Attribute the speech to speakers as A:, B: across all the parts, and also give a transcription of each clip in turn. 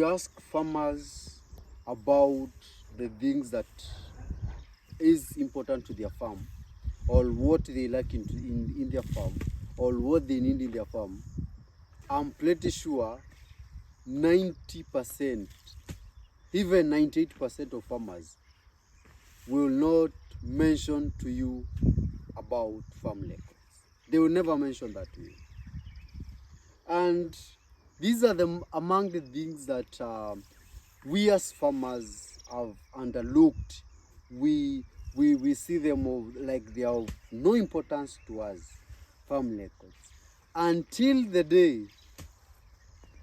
A: ask farmers about the things that is important to their farm, or what they like in their farm, or what they need in their farm, I'm pretty sure 90%, even 98% of farmers will not mention to you about farm records. They will never mention that to you. And these are among the things that we as farmers have underlooked. We see them like they are of no importance to us, farm records, until the day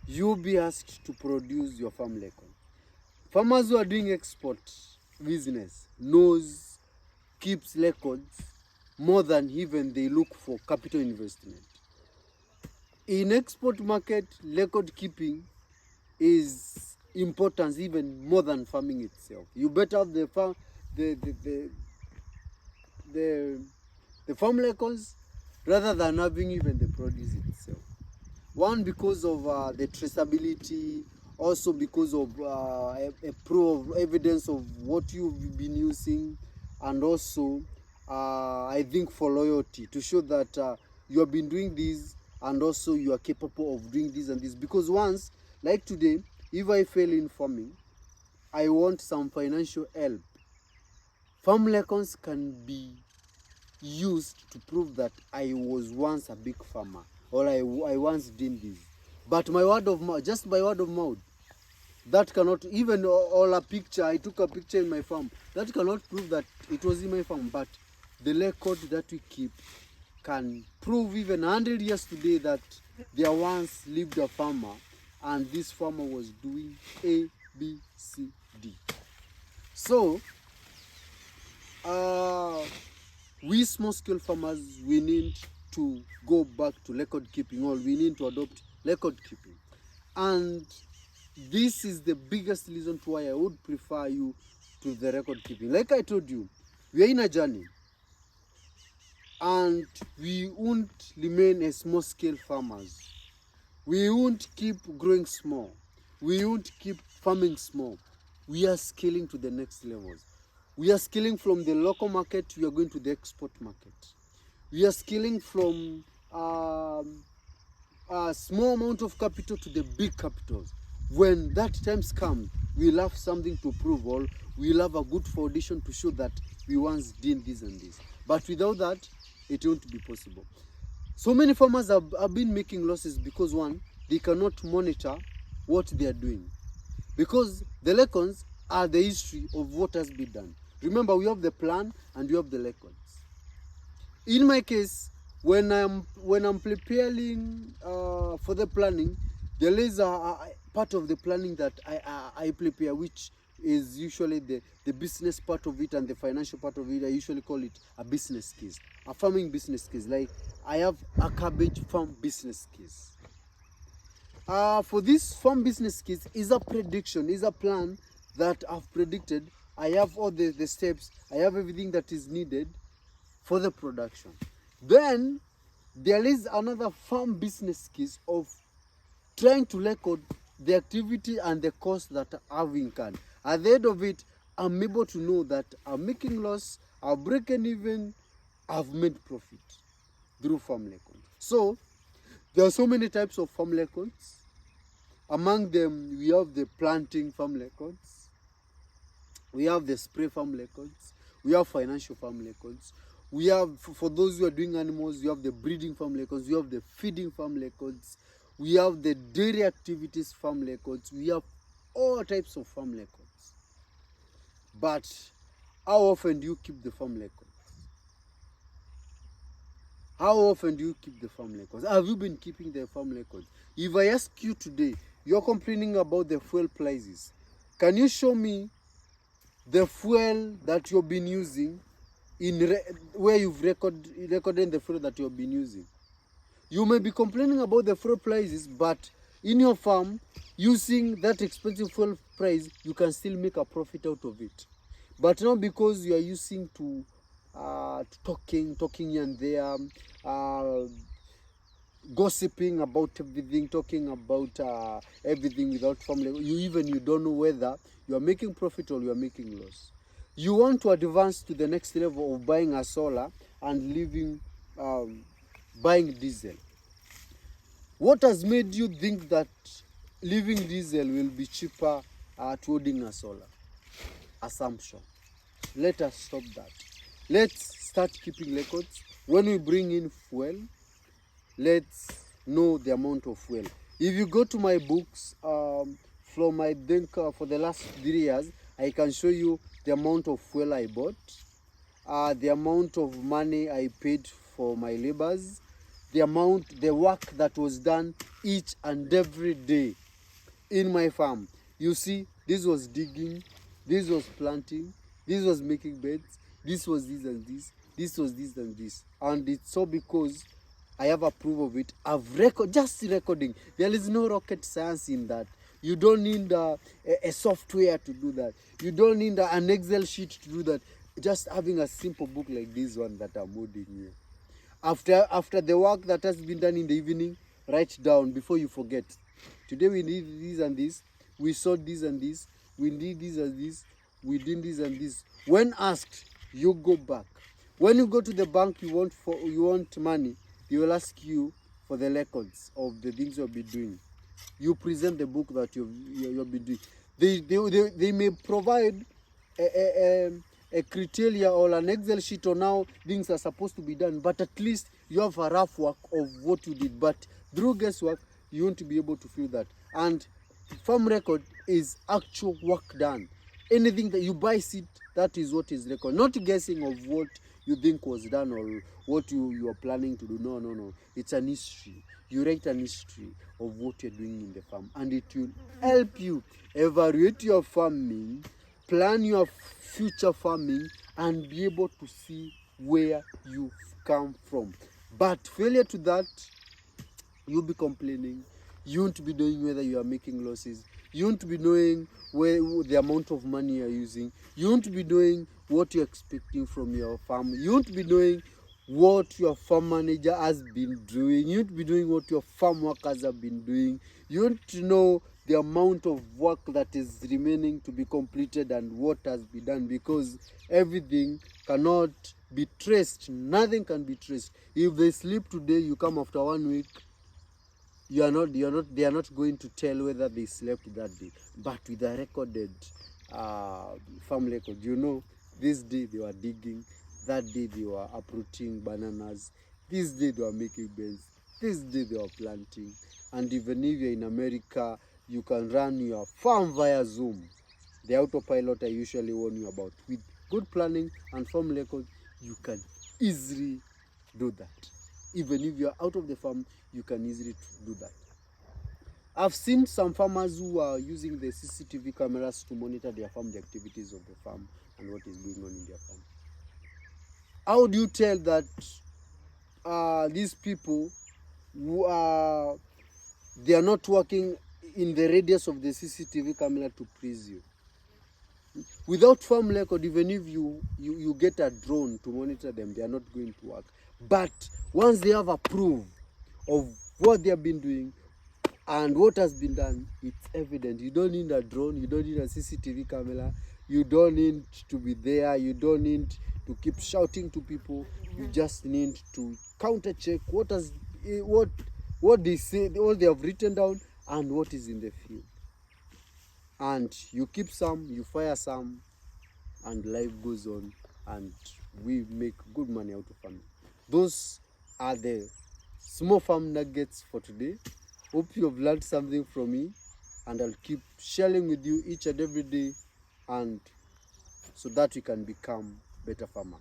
A: you'll be asked to produce your farm record. Farmers who are doing export business keeps records more than even they look for capital investment. In export market, record keeping is important even more than farming itself. You better have the farm records rather than having even the produce itself. One, because of the traceability, also because of a proof of evidence of what you've been using, and also I think for loyalty, to show that you have been doing this and also you are capable of doing this and this. Because once, like today, if I fail in farming, I want some financial help. Farm records can be used to prove that I was once a big farmer, or I once did this. But my word of mouth, just by word of mouth, that cannot, even or a picture, I took a picture in my farm, that cannot prove that it was in my farm. But the record that we keep can prove even 100 years today that there once lived a farmer, and this farmer was doing A, B, C, D. So, we small-scale farmers, we need to go back to record keeping, or we need to adopt record keeping. And this is the biggest reason why I would prefer you to the record keeping. Like I told you, we are in a journey, and we won't remain as small-scale farmers. We won't keep growing small. We won't keep farming small. We are scaling to the next levels. We are scaling from the local market, we are going to the export market. We are scaling from a small amount of capital to the big capitals. When that time comes, we'll have something to prove, or we'll have a good foundation to show that we once did this and this. But without that, it won't be possible. So many farmers have been making losses because, one, they cannot monitor what they are doing. Because the records are the history of what has been done. Remember, we have the plan and we have the records. In my case, when I'm preparing for the planning, there is a part of the planning that I prepare, which is usually the business part of it and the financial part of it. I usually call it a business case, a farming business case. Like I have a cabbage farm business case. For this farm business case is a prediction, is a plan that I've predicted. I have all the steps, I have everything that is needed for the production. Then there is another farm business case of trying to record the activity and the cost that I've incurred. At the end of it, I'm able to know that I'm making loss, I've broken even, I've made profit through farm records. So there are so many types of farm records. Among them, we have the planting farm records, we have the spray farm records, we have financial farm records, we have, for those who are doing animals, we have the breeding farm records, we have the feeding farm records, we have the dairy activities farm records, we have all types of farm records. But how often do you keep the farm records? How often do you keep the farm records? Have you been keeping the farm records? If I ask you today, you're complaining about the fuel prices. Can you show me the fuel that you've been using where you've recorded the fuel that you've been using? You may be complaining about the fuel prices, but in your farm, using that expensive fuel price, you can still make a profit out of it. But not because you are using to talking here and there, gossiping about everything, talking about everything without formula. You don't know whether you are making profit or you are making loss. You want to advance to the next level of buying a solar and leaving buying diesel. What has made you think that leaving diesel will be cheaper to holding a solar? Assumption. Let us stop that. Let's start keeping records. When we bring in fuel, let's know the amount of fuel. If you go to my books, from I think for the last 3 years, I can show you the amount of fuel I bought, the amount of money I paid for my labors, the work that was done each and every day in my farm. You see, this was digging, this was planting, this was making beds, this was this and this was this and this. And it's all because I have a proof of it. I've just recording. There is no rocket science in that. You don't need a software to do that. You don't need an Excel sheet to do that. Just having a simple book like this one that I'm holding here. After the work that has been done in the evening, write down before you forget. Today we did this and this. We saw this and this. We did this and this. We did this and this. When asked, you go back. When you go to the bank, you want money. They will ask you for the records of the things you've been doing. You present the book that you've been doing. They may provide a criteria or an Excel sheet on how things are supposed to be done, but at least you have a rough work of what you did. But through guesswork, you won't be able to feel that. And farm record is actual work done. Anything that you buy seed, that is what is record. Not guessing of what you think was done or what you are planning to do. No. It's an history. You write an history of what you're doing in the farm, and it will help you evaluate your farming, plan your future farming, and be able to see where you come from. But failure to that, you'll be complaining. You won't be knowing whether you are making losses. You won't be knowing where the amount of money you're using. You won't be knowing what you're expecting from your farm. You won't be knowing what your farm manager has been doing. You won't be doing what your farm workers have been doing. You won't know the amount of work that is remaining to be completed and what has been done, because everything cannot be traced. Nothing can be traced. If they sleep today, you come after 1 week, they are not going to tell whether they slept that day. But with a recorded farm record, you know, this day they were digging, that day they were uprooting bananas, this day they were making beds, this day they were planting. And even if you're in America, you can run your farm via Zoom. The autopilot I usually warn you about. With good planning and farm record, you can easily do that. Even if you're out of the farm, you can easily do that. I've seen some farmers who are using the CCTV cameras to monitor their farm, the activities of the farm and what is going on in their farm. How do you tell that these people who are, they are not working in the radius of the CCTV camera to please you? Without farm record, even if you get a drone to monitor them, they are not going to work. But once they have a proof of what they have been doing and what has been done, it's evident. You don't need a drone, you don't need a CCTV camera, you don't need to be there, you don't need to keep shouting to people. You just need to counter check what they say, what they have written down, and what is in the field. And you keep some, you fire some, and life goes on, and we make good money out of farming. Those are the small farm nuggets for today. Hope you have learned something from me, and I'll keep sharing with you each and every day, and so that we can become better farmer.